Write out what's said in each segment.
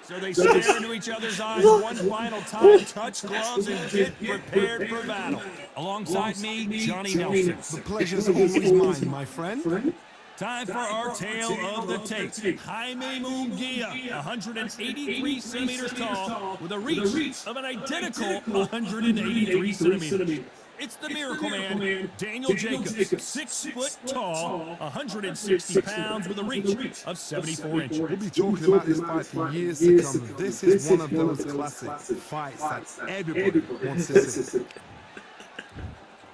So they stare into each other's eyes one final time, touch gloves, and get prepared for battle. Alongside me, Johnny Nelson. The pleasure's always mine, my friend. Time for our tale of the tape. Jaime Munguia, 183 centimeters tall, with a reach of an identical 183 centimeters. It's the Miracle Man, Daniel Jacobs, 6 foot tall, 160 pounds, with a reach of 74 inches. We'll be talking about this fight for years to come. This is one of those classic fights that everybody wants to see.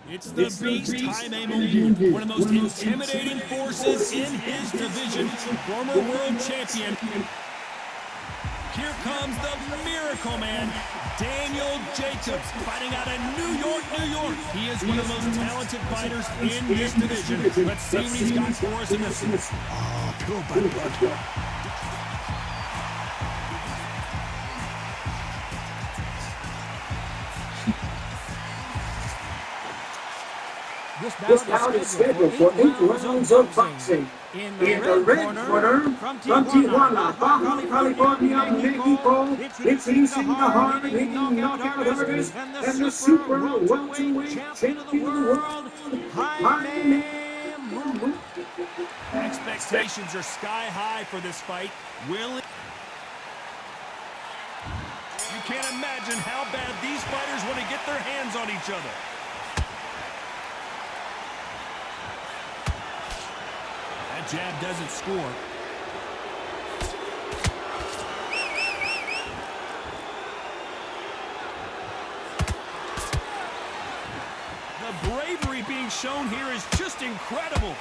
It's the beast, Jaime Munguia, one of the most intimidating forces in his division, former world champion. Here comes the Miracle Man, Daniel Jacobs, fighting out of New York, New York. He is one of the most talented fighters in this division. Let's see what he's got for us in this one. Oh, pure bad blood. This bout is scheduled for 8 rounds of boxing. In the red corner, from Tijuana, Baja California, Mexico, it's facing the hard-hitting knockout artist and the super welterweight champion of the world, Jaime Munguia. Expectations are sky high for this fight. Will it? You can't imagine how bad these fighters want to get their hands on each other. That jab doesn't score. The bravery being shown here is just incredible.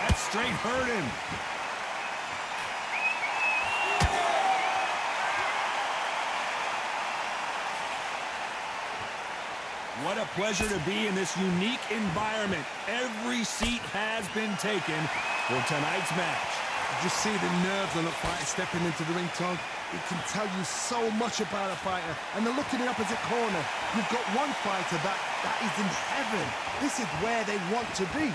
That straight hurt him. What a pleasure to be in this unique environment. Every seat has been taken for tonight's match. You just see the nerves on the fighter stepping into the ring, Tom. It can tell you so much about a fighter. And then look in the opposite corner. You've got one fighter that is in heaven. This is where they want to be.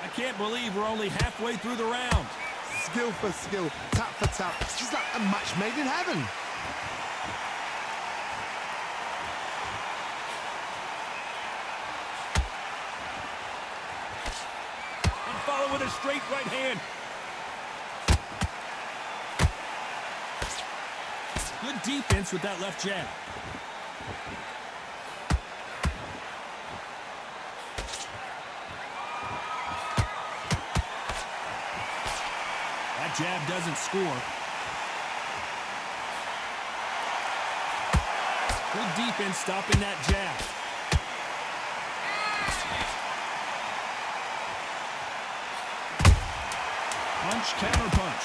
I can't believe we're only halfway through the round. Skill for skill, tap for tap. It's just like a match made in heaven. And follow with a straight right hand. Good defense with that left jab. That jab doesn't score. Good defense stopping that jab. Punch, counter punch.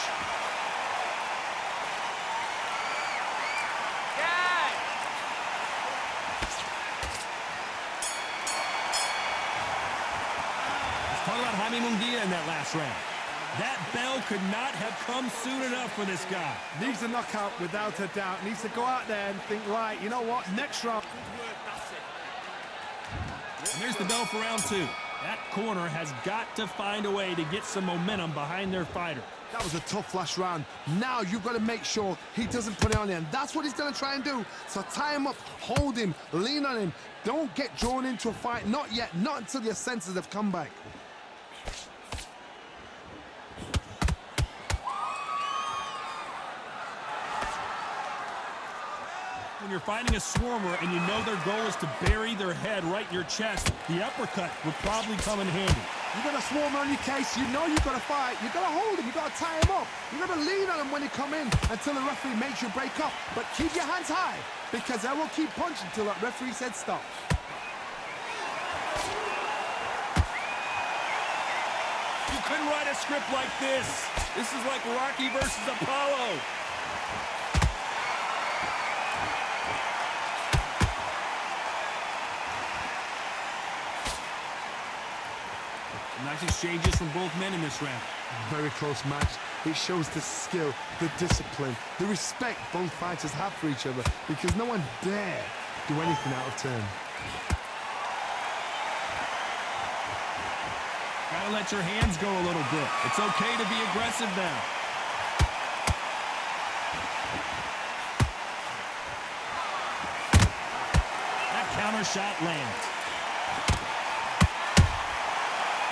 Let's talk about Jaime Munguia in that last round. That bell could not have come soon enough for this guy. Needs a knockout without a doubt. Needs to go out there and think, right, you know what, next round. And there's the bell for round two. That corner has got to find a way to get some momentum behind their fighter. That was a tough last round. Now you've got to make sure he doesn't put it on you, and that's what he's going to try and do. So tie him up, hold him, lean on him. Don't get drawn into a fight. Not yet. Not until your senses have come back. When you're fighting a swarmer and you know their goal is to bury their head right in your chest, the uppercut would probably come in handy. You got a swarmer on your case, you know you've got to fight, you got to hold him, you got to tie him up, you got to lean on him when you come in until the referee makes you break up. But keep your hands high, because I will keep punching until that referee said stop. You couldn't write a script like this. This is like Rocky versus Apollo. Nice exchanges from both men in this round. Very close match. It shows the skill, the discipline, the respect both fighters have for each other, because no one dare do anything out of turn. Gotta let your hands go a little bit. It's okay to be aggressive now. That counter shot lands.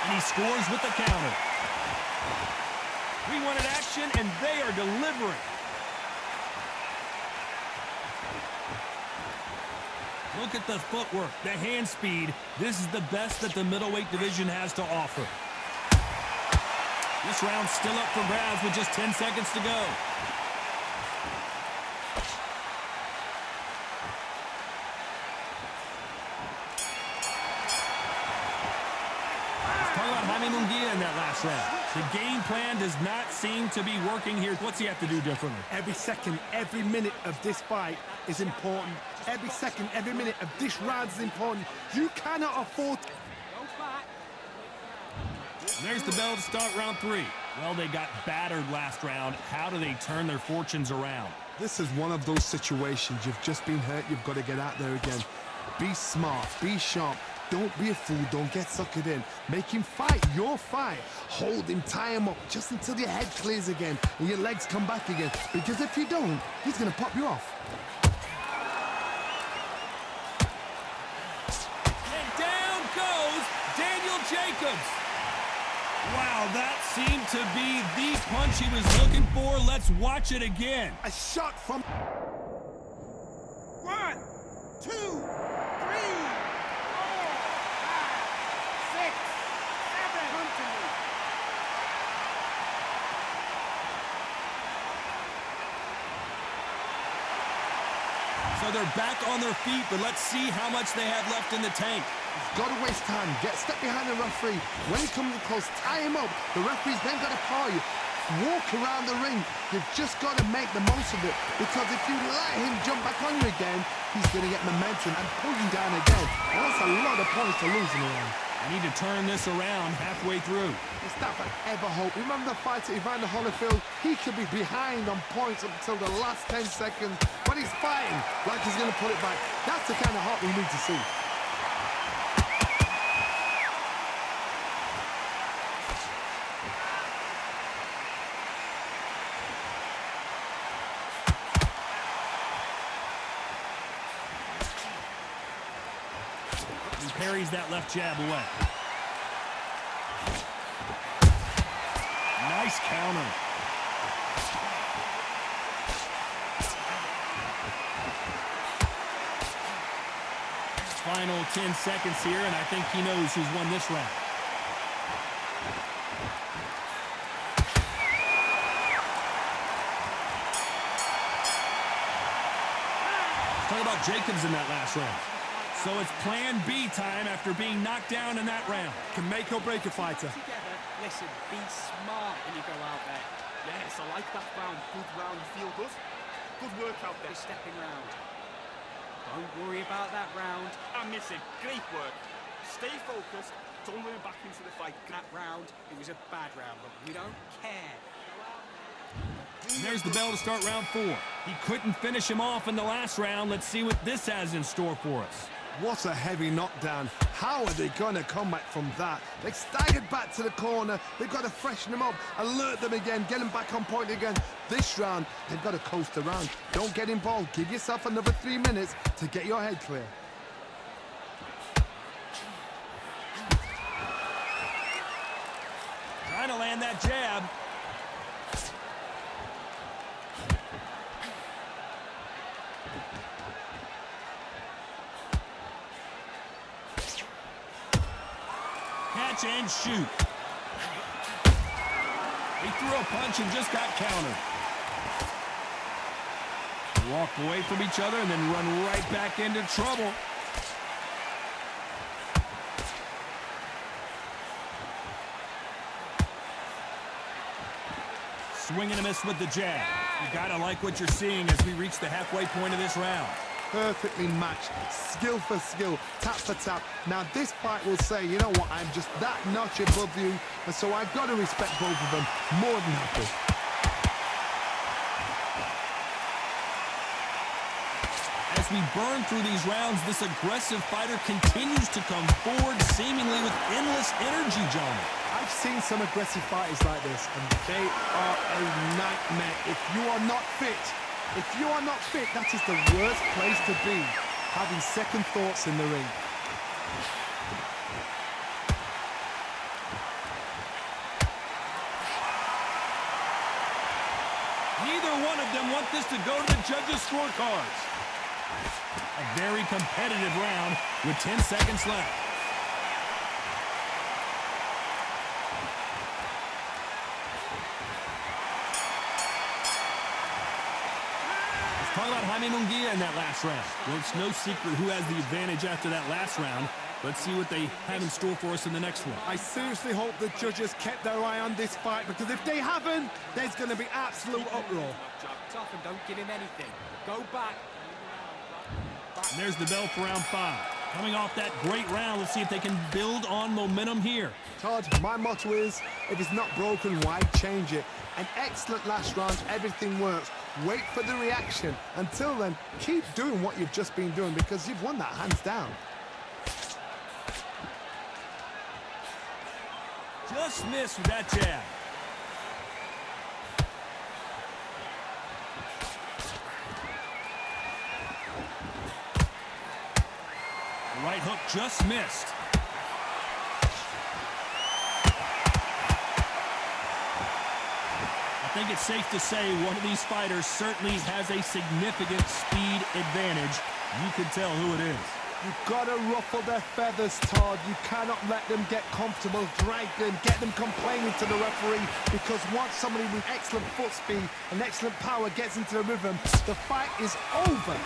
And he scores with the counter. We wanted action, and they are delivering. Look at the footwork, the hand speed. This is the best that the middleweight division has to offer. This round's still up for grabs with just 10 seconds to go. In that last round. The game plan does not seem to be working here. What's he have to do differently? Every second, every minute of this fight is important. Every second, every minute of this round is important. You cannot afford to... There's the bell to start round 3. Well, they got battered last round. How do they turn their fortunes around? This is one of those situations. You've just been hurt. You've got to get out there again. Be smart. Be sharp. Don't be a fool. Don't get suckered in. Make him fight your fight. Hold him, tie him up just until your head clears again and your legs come back again. Because if you don't, he's going to pop you off. And down goes Daniel Jacobs. Wow, that seemed to be the punch he was looking for. Let's watch it again. A shot from... 1, 2, 3. So they're back on their feet, but let's see how much they have left in the tank. He's got to waste time. Step behind the referee. When he comes close, tie him up. The referee's then got to call you. Walk around the ring. You've just got to make the most of it, because if you let him jump back on you again, he's going to get momentum and pull you down again. And that's a lot of points to lose in the round. I need to turn this around halfway through. It's that I ever hope. Remember the fight at Evander Holyfield? He could be behind on points until the last 10 seconds, but he's fighting like he's going to put it back. That's the kind of heart we need to see. He parries that left jab away. Nice counter. Final 10 seconds here, and I think he knows who's won this round. Let's talk about Jacobs in that last round. So it's plan B time after being knocked down in that round. Can make or break a fighter. Listen, be smart when you go out there. Yes, I like that round. Good round, you feel good? Good work out there. Stepping round. Don't worry about that round. I'm missing. Great work. Stay focused. Don't run back into the fight. That round, it was a bad round, but we don't care. And there's the bell to start round 4. He couldn't finish him off in the last round. Let's see what this has in store for us. What a heavy knockdown. How are they going to come back from that? They staggered back to the corner. They've got to freshen them up, alert them again, get them back on point again. This round, they've got to coast around. Don't get involved. Give yourself another 3 minutes to get your head clear. Trying to land that jab. Catch and shoot. He threw a punch and just got countered. Walk away from each other and then run right back into trouble. Swing and a miss with the jab. You gotta like what you're seeing as we reach the halfway point of this round. Perfectly matched, skill for skill, tap for tap. Now this fight will say, you know what, I'm just that notch above you, and so I've got to respect both of them more than happy. As we burn through these rounds, this aggressive fighter continues to come forward, seemingly with endless energy, John. I've seen some aggressive fighters like this, and they are a nightmare. If you are not fit, that is the worst place to be, having second thoughts in the ring. Neither one of them want this to go to the judges' scorecards. A very competitive round with 10 seconds left. Talk about Jaime Munguia in that last round. Well, it's no secret who has the advantage after that last round. Let's see what they have in store for us in the next one. I seriously hope the judges kept their eye on this fight, because if they haven't, there's going to be absolute uproar. Tough and don't give him anything. Go back. And there's the bell for round 5. Coming off that great round, let's see if they can build on momentum here. Todd, my motto is, if it's not broken, why change it? An excellent last round, everything works. Wait for the reaction. Until then, keep doing what you've just been doing, because you've won that hands down. Just missed with that jab. The right hook just missed. I think it's safe to say one of these fighters certainly has a significant speed advantage. You can tell who it is. You've got to ruffle their feathers, Todd. You cannot let them get comfortable, drag them, get them complaining to the referee, because once somebody with excellent foot speed and excellent power gets into the rhythm, the fight is over.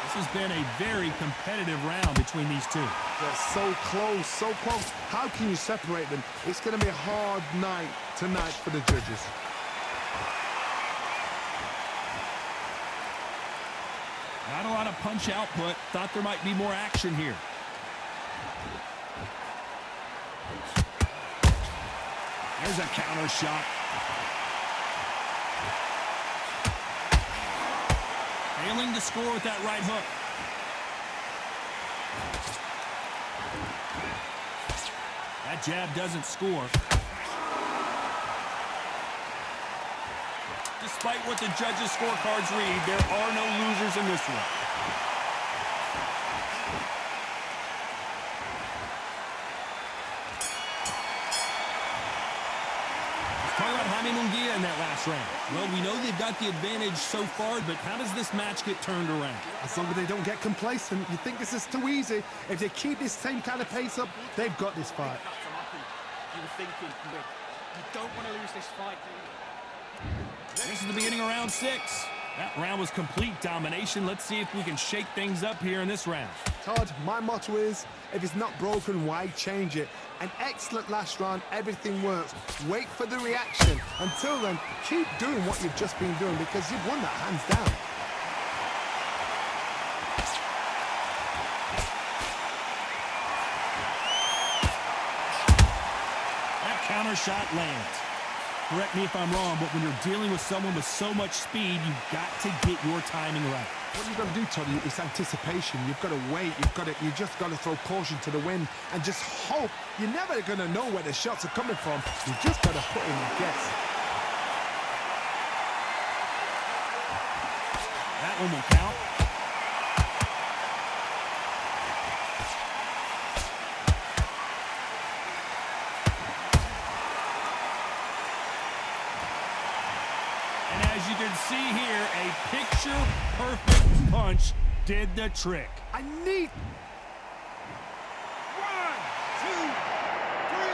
This has been a very competitive round between these two. They're so close, so close. How can you separate them? It's going to be a hard night tonight for the judges. Not a lot of punch output. Thought there might be more action here. There's a counter shot. Failing to score with that right hook. That jab doesn't score. Despite what the judges' scorecards read, there are no losers in this one. Talk about Jaime Munguia in that last round. Well, we know they've got the advantage so far, but how does this match get turned around? As long as they don't get complacent, you think this is too easy. If they keep this same kind of pace up, they've got this fight. You were thinking, you don't want to lose this fight, do you? This is the beginning of round 6. That round was complete domination. Let's see if we can shake things up here in this round. Todd, my motto is, if it's not broken, why change it? An excellent last round, everything works. Wait for the reaction. Until then, keep doing what you've just been doing, because you've won that hands down. That counter shot lands. Correct me if I'm wrong, but when you're dealing with someone with so much speed, you've got to get your timing right. What you've got to do, Tony, is anticipation. You've got to wait. You just got to throw caution to the wind and just hope. You're never going to know where the shots are coming from. You just got to put in a guess. That one will count. And as you can see here, a picture-perfect punch did the trick. I need... 1, 2, 3,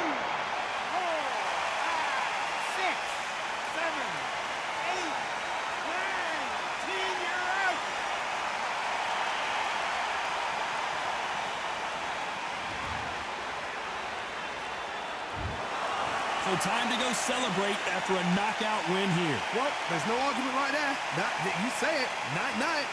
4, 5, 6, 7, 8, 9, 10, you're out! So time to go celebrate after a knockout win here. Well, there's no argument right there. You say it. Night-night.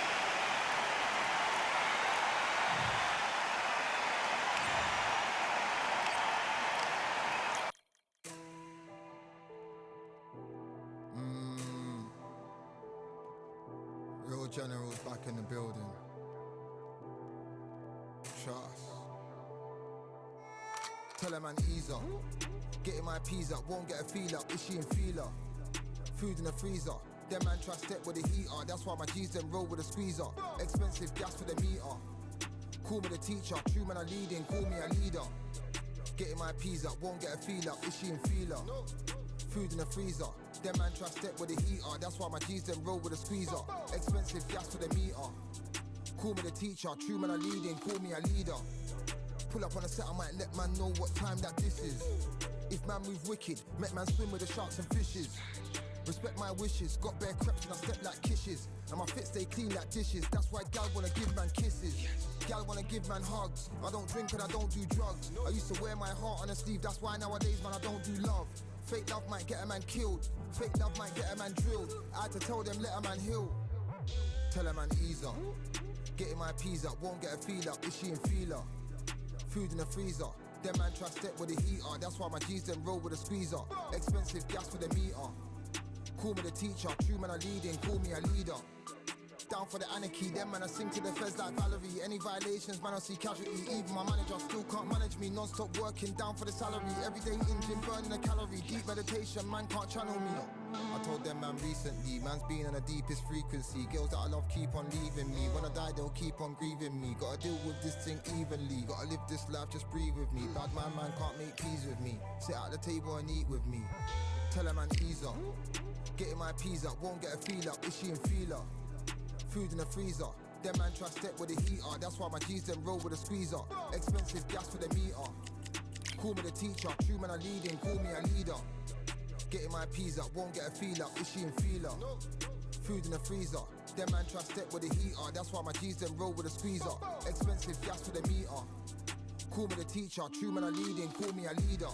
Real generals back in the building. Trust. Tell her man ease up. Getting my peas up, won't get a feel up. Is she in feeler? Food in the freezer. Them man try step with the heater. That's why my G's them roll with a squeezer. Expensive gas for the meter. Call me the teacher. True man I leading, call me a leader. Getting my peas up, won't get a feel up. Is she in feeler? Food in the freezer. Them man try step with the heater. That's why my G's them roll with a squeezer. Expensive gas for the meter. Call me the teacher. True man I leading, call me a leader. Pull up on a set, I might let man know what time that this is. If man move wicked, make man swim with the sharks and fishes. Respect my wishes, got bare creps and I step like kisses. And my fit stay clean like dishes, that's why gal wanna give man kisses. Gal wanna give man hugs, I don't drink and I don't do drugs. I used to wear my heart on a sleeve, that's why nowadays man I don't do love. Fake love might get a man killed, fake love might get a man drilled. I had to tell them let a man heal. Tell a man ease up, getting my peas up, won't get a feel up, is she in feeler? Food in the freezer. Them man try step with the heater. That's why my G's them roll with a squeezer. Expensive gas for the meter. Call me the teacher. True man I leading, call me a leader. Down for the anarchy. Them man I sing to the feds like Valerie. Any violations, man I see casualty. Even my manager still can't manage me. Non-stop working down for the salary. Everyday in gym burning a calorie. Deep meditation, man can't channel me. I told them man recently, man's been on the deepest frequency. Girls that I love keep on leaving me. When I die they'll keep on grieving me. Gotta deal with this thing evenly. Gotta live this life, just breathe with me. Bad man can't make peace with me. Sit at the table and eat with me. Tell a man ease up. Getting my peas up, won't get a feel up. Is she in feeler? Food in the freezer. Them man try step with the heater. That's why my G's them roll with a squeezer. Expensive gas for the meter. Call me the teacher. True man I leading, call me a leader. Getting my peas up, won't get a feel up. Is she in feeler? Food in the freezer. Them man try step with the heater. That's why my G's them roll with a squeezer. Expensive gas for the meter. Call me the teacher. True man I leading, call me a leader.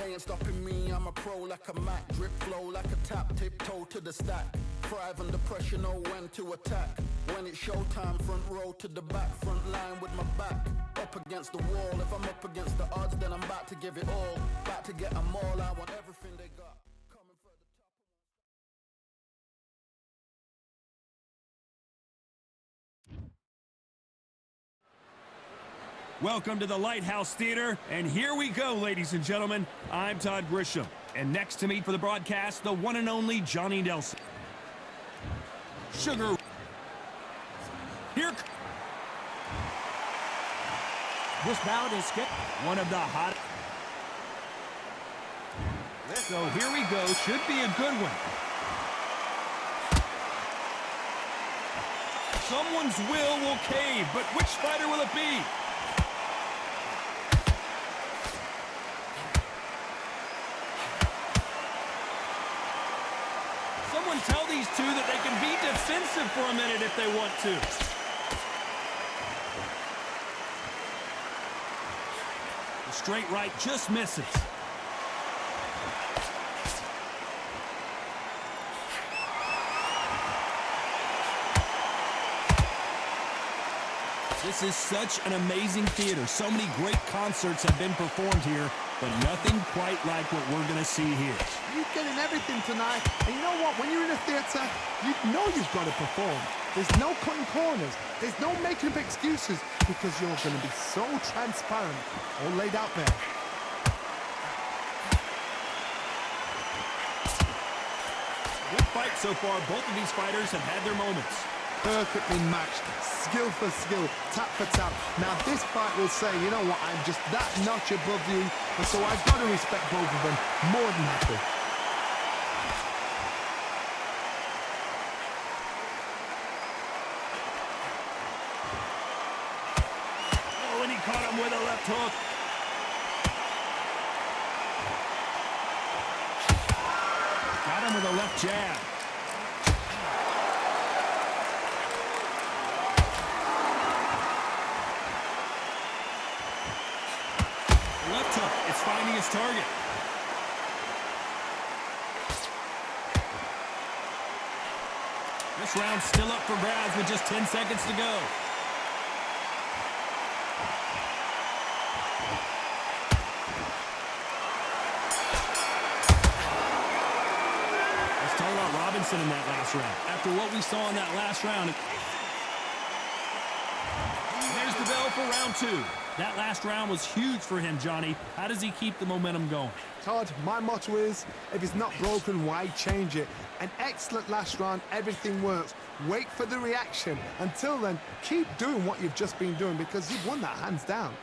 Ain't stopping me, I'm a pro like a Mac. Drip flow like a tap, tiptoe to the stack. Thrive under pressure, know when to attack. When it's showtime, front row to the back. Front line with my back up against the wall. If I'm up against the odds, then I'm about to give it all. About to get them all, I want everything they got. Coming for the top. Welcome to the Lighthouse Theater, and here we go, ladies and gentlemen. I'm Todd Grisham, and next to me for the broadcast, the one and only Johnny Nelson. Sugar. Here. This bout is skipped. One of the hot. So here we go. Should be a good one. Someone's will cave, but which fighter will it be? Someone tell these two that they can be defensive for a minute if they want to. The straight right just misses. This is such an amazing theater. So many great concerts have been performed here, but nothing quite like what we're going to see here. You're getting everything tonight. And you know what? When you're in a theater, you know you've got to perform. There's no cutting corners. There's no making up excuses because you're going to be so transparent, all laid out there. Good fight so far. Both of these fighters have had their moments. Perfectly matched, skill for skill, tap for tap. Now this fight will say, you know what, I'm just that notch above you, and so I've got to respect both of them more than happy. Oh, and he caught him with a left hook. Got him with a left jab. Left hook, it's finding its target. This round's still up for grabs with just 10 seconds to go. Let's talk about Robinson in that last round. After what we saw in that last round, there's the bell for round 2. That last round was huge for him, Johnny. How does he keep the momentum going? Todd, my motto is, if it's not broken, why change it? An excellent last round, everything works. Wait for the reaction. Until then, keep doing what you've just been doing because you've won that hands down.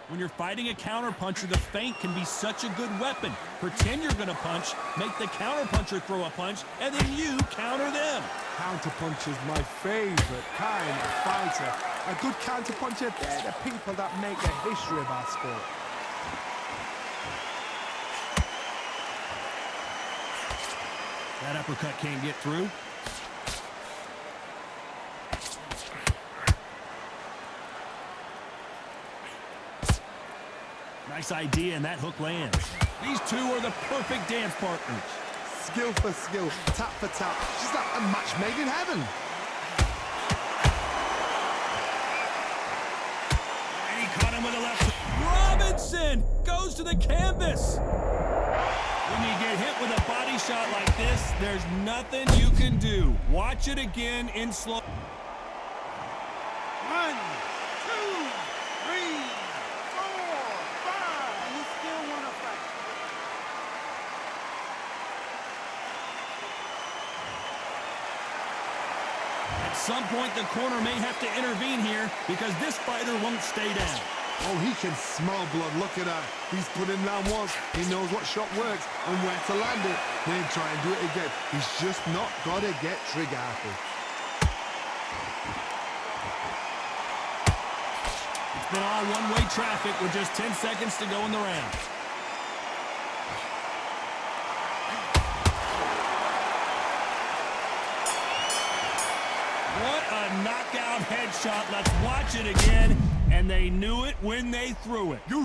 When you're fighting a counterpuncher, the feint can be such a good weapon. Pretend you're going to punch, make the counterpuncher throw a punch, and then you counter them. Counterpuncher's my favorite kind of fighter. A good counterpuncher, they're the people that make the history of our sport. That uppercut can't get through. Nice idea, and that hook lands. These two are the perfect dance partners. Skill for skill, tap for tap. She's like a match made in heaven. And he caught him with a left. Robinson goes to the canvas. When you get hit with a body shot like this, there's nothing you can do. Watch it again in slow. 1, 2, 3, 4, 5. And you still want to fight. At some point, the corner may have to intervene here because this fighter won't stay down. Oh, he can smell blood. Look at that. He's put him down once. He knows what shot works and where to land it. Then try and do it again. He's just not got to get trigger happy. It's been all one-way traffic with just 10 seconds to go in the round. What a knockout headshot. Let's watch it again. And they knew it when they threw it. 1, 2, 3, 4,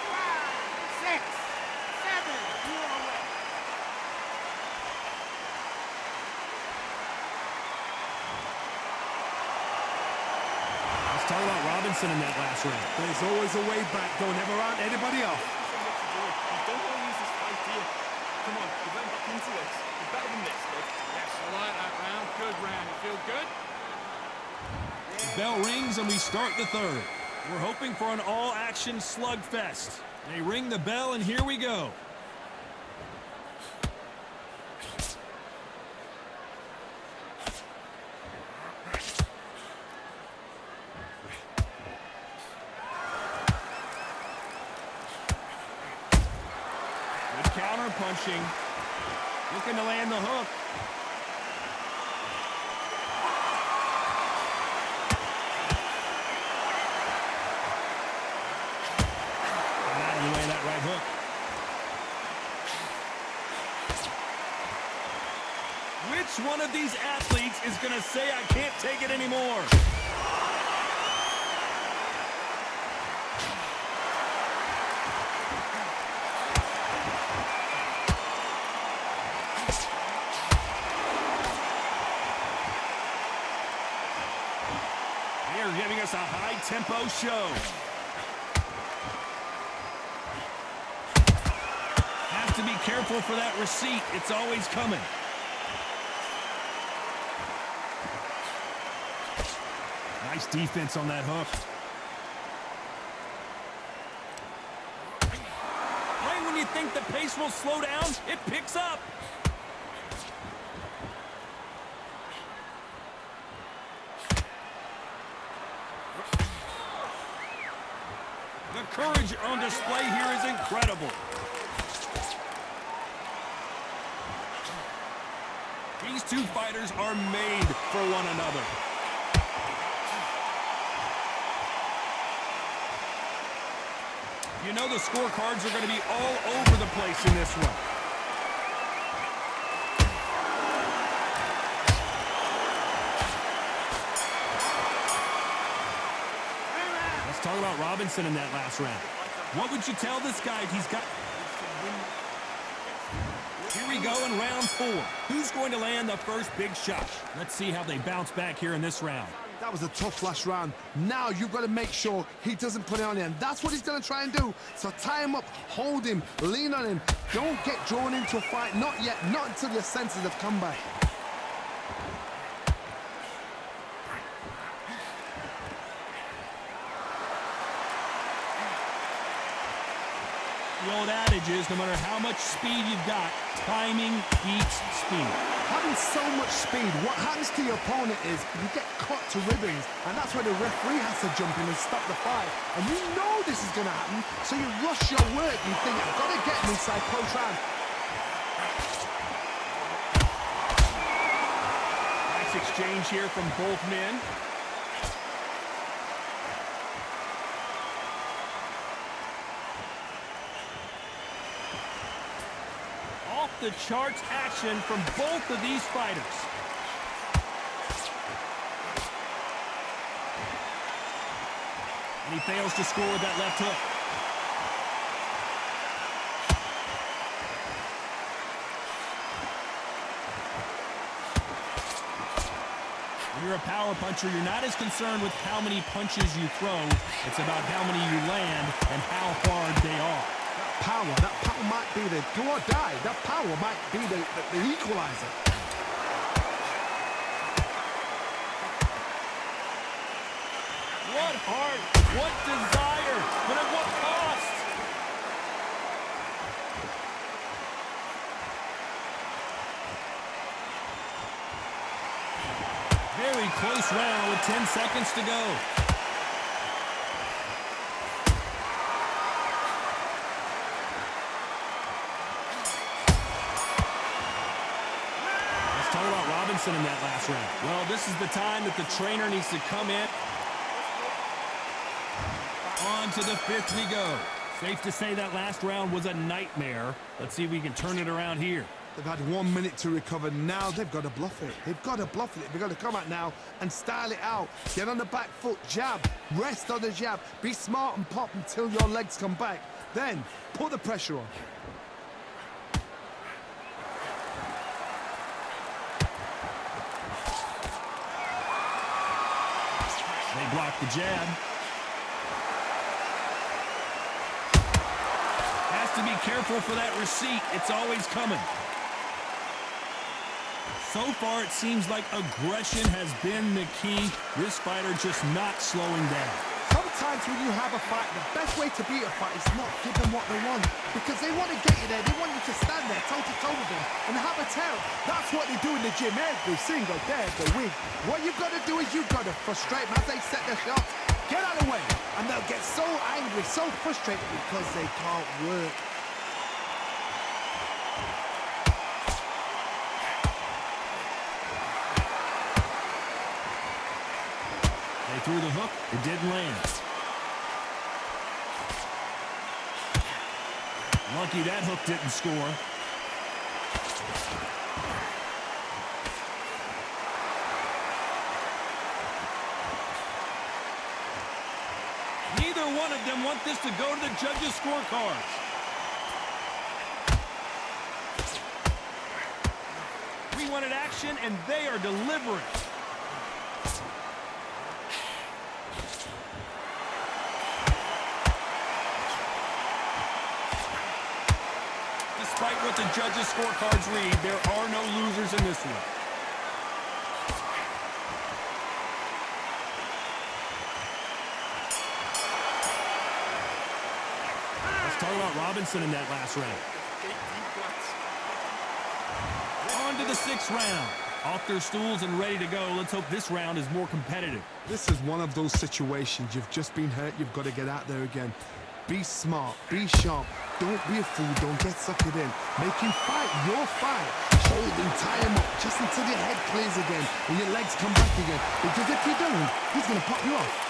5, 6, 7. You're away. Let's talk about Robinson in that last round. There's always a way back. Don't ever round anybody off. You don't want to lose this fight, do you? Come on, you're going back into it. You're better than this, kid. Yes, I like that round. Good round. You feel good? Bell rings and we start the third. We're hoping for an all-action slugfest. They ring the bell and here we go. Good counter punching. Looking to land the hook. Which one of these athletes is going to say, I can't take it anymore? They're giving us a high-tempo show. Have to be careful for that receipt. It's always coming. Nice defense on that hook. Right when you think the pace will slow down, it picks up. The courage on display here is incredible. These two fighters are made for one another. You know the scorecards are going to be all over the place in this one. Let's talk about Robinson in that last round. What would you tell this guy if he's got... Here we go in round 4. Who's going to land the first big shot? Let's see how they bounce back here in this round. That was a tough last round. Now you've got to make sure he doesn't put it on you, and that's what he's going to try and do. So tie him up, hold him, lean on him. Don't get drawn into a fight. Not yet. Not until your senses have come back. The old adage is, no matter how much speed you've got, timing beats speed. Having so much speed, what happens to your opponent is you get cut to ribbons, and that's where the referee has to jump in and stop the fight. And you know this is going to happen, so you rush your work. You think, I've got to get him inside close round. Nice exchange here from both men. The charts action from both of these fighters. And he fails to score with that left hook. When you're a power puncher, you're not as concerned with how many punches you throw. It's about how many you land and how hard they are. That power might be the do or die. That power might be the equalizer. What heart, what desire, but at what cost? Very close round with 10 seconds to go. In that last round. Well, this is the time that the trainer needs to come in. On to the 5th we go. Safe to say that last round was a nightmare. Let's see if we can turn it around here. They've had 1 minute to recover. Now they've got to bluff it. They've got to bluff it. They've got to come out now and style it out. Get on the back foot, jab, rest on the jab. Be smart and pop until your legs come back. Then put the pressure on. They block the jab. Has to be careful for that receipt. It's always coming. So far, it seems like aggression has been the key. This fighter just not slowing down. Sometimes when you have a fight, the best way to beat a fight is not give them what they want. Because they want to get you there. They want you to stand there toe-to-toe with them and have a tell. That's what they do in the gym every single day of the week. What you've got to do is you've got to frustrate them as they set their shots. Get out of the way. And they'll get so angry, so frustrated because they can't work. They threw the hook. It didn't land. Lucky that hook didn't score. one of them want this to go to the judges' scorecards. We wanted action, and they are delivering. Despite what the judges' scorecards read, there are no losers in this one. Let's talk about Robinson in that last round. On to the 6th round. Off their stools and ready to go. Let's hope this round is more competitive. This is one of those situations. You've just been hurt. You've got to get out there again. Be smart. Be sharp. Don't be a fool. Don't get suckered in. Make him fight your fight. Hold him, tie him up just until your head clears again and your legs come back again. Because if you don't, he's going to pop you off.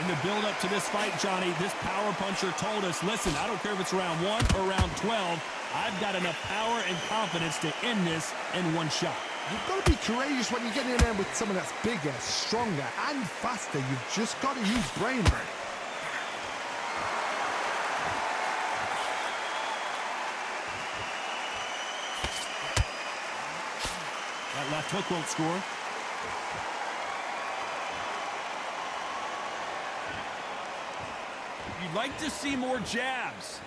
In the build-up to this fight, Johnny, this power puncher told us, listen, I don't care if it's round 1 or round 12, I've got enough power and confidence to end this in one shot. You've got to be courageous when you get in there with someone that's bigger, stronger, and faster. You've just got to use brain. That left hook won't score. You'd like to see more jabs.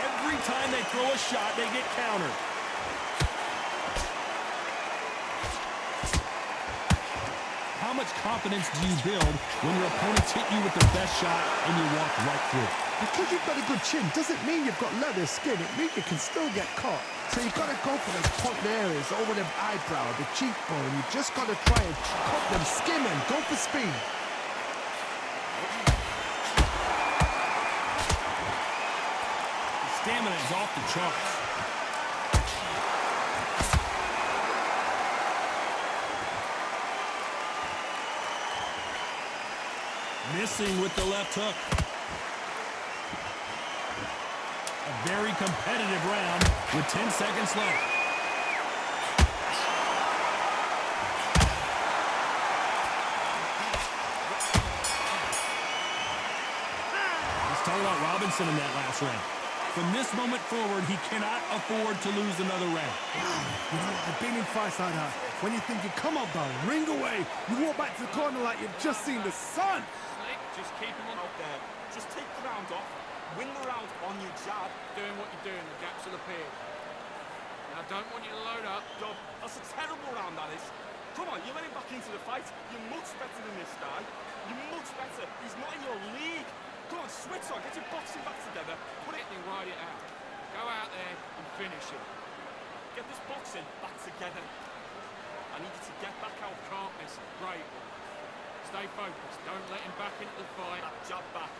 Every time they throw a shot, they get countered. How much confidence do you build when your opponents hit you with the best shot and you walk right through? Because you've got a good chin doesn't mean you've got leather skin. It means you can still get caught. So you've got to go for those point areas, over the eyebrow, the cheekbone. You've just got to try and cut them, skim them, go for speed. The stamina is off the charts. Missing with the left hook. A very competitive round with 10 seconds left. Let's talk about Robinson in that last round. From this moment forward, he cannot afford to lose another round. You know, I've been in fights like that. When you think you come up, down, ring away, you walk back to the corner like you've just seen the sun. Just keep him out there. Just take the round off. Win the round on your jab. Doing what you're doing, the gaps will appear. And I don't want you to load up. God, that's a terrible round, that is. Come on, you're letting back into the fight. You're much better than this guy. You're much better. He's not in your league. Come on, switch on. Get your boxing back together. Put it And ride it out. Go out there and finish it. Get this boxing back together. I need you to get back out. Can't miss. Great. Stay focused. Don't let him back into the fight. That jab back.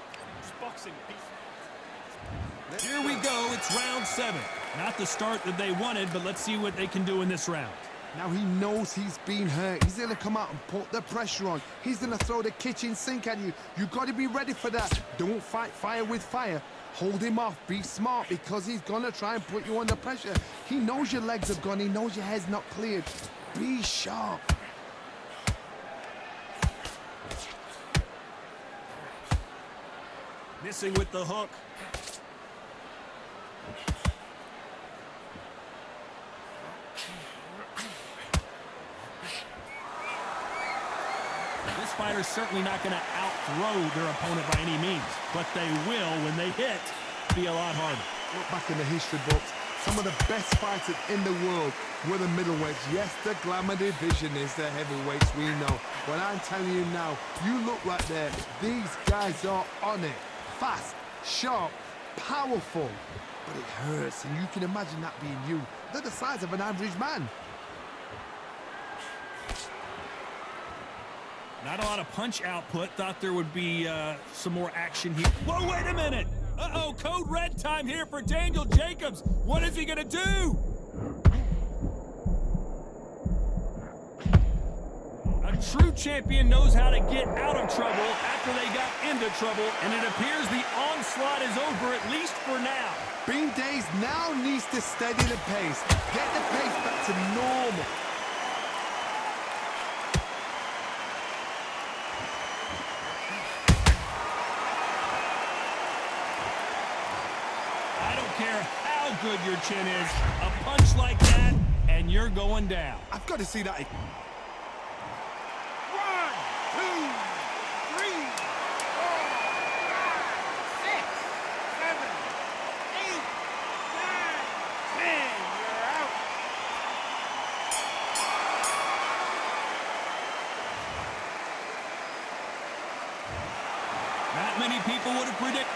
Just boxing. Beast. Here we go. It's round 7. Not the start that they wanted, but let's see what they can do in this round. Now he knows he's been hurt. He's going to come out and put the pressure on. He's going to throw the kitchen sink at you. You've got to be ready for that. Don't fight fire with fire. Hold him off. Be smart because he's going to try and put you under pressure. He knows your legs have gone. He knows your head's not cleared. Be sharp. Missing with the hook. This fighter's certainly not going to out-throw their opponent by any means, but they will, when they hit, be a lot harder. Look back in the history books. Some of the best fighters in the world were the middleweights. Yes, the glamour division is the heavyweights, we know. But I'm telling you now, you look right there. These guys are on it. Fast, sharp, powerful. But it hurts, and you can imagine that being you. They're the size of an average man. Not a lot of punch output. Thought there would be some more action here. Whoa, wait a minute! Uh-oh, code red time here for Daniel Jacobs. What is he gonna do? A true champion knows how to get out of trouble after they got into trouble, and it appears the onslaught is over, at least for now. Bean Days now needs to steady the pace. Get the pace back to normal. I don't care how good your chin is. A punch like that, and you're going down. I've got to see that. 1, 2, 3, 4, 5, 6, 7, 8, 9, 10. You're out. Not many people would have predicted.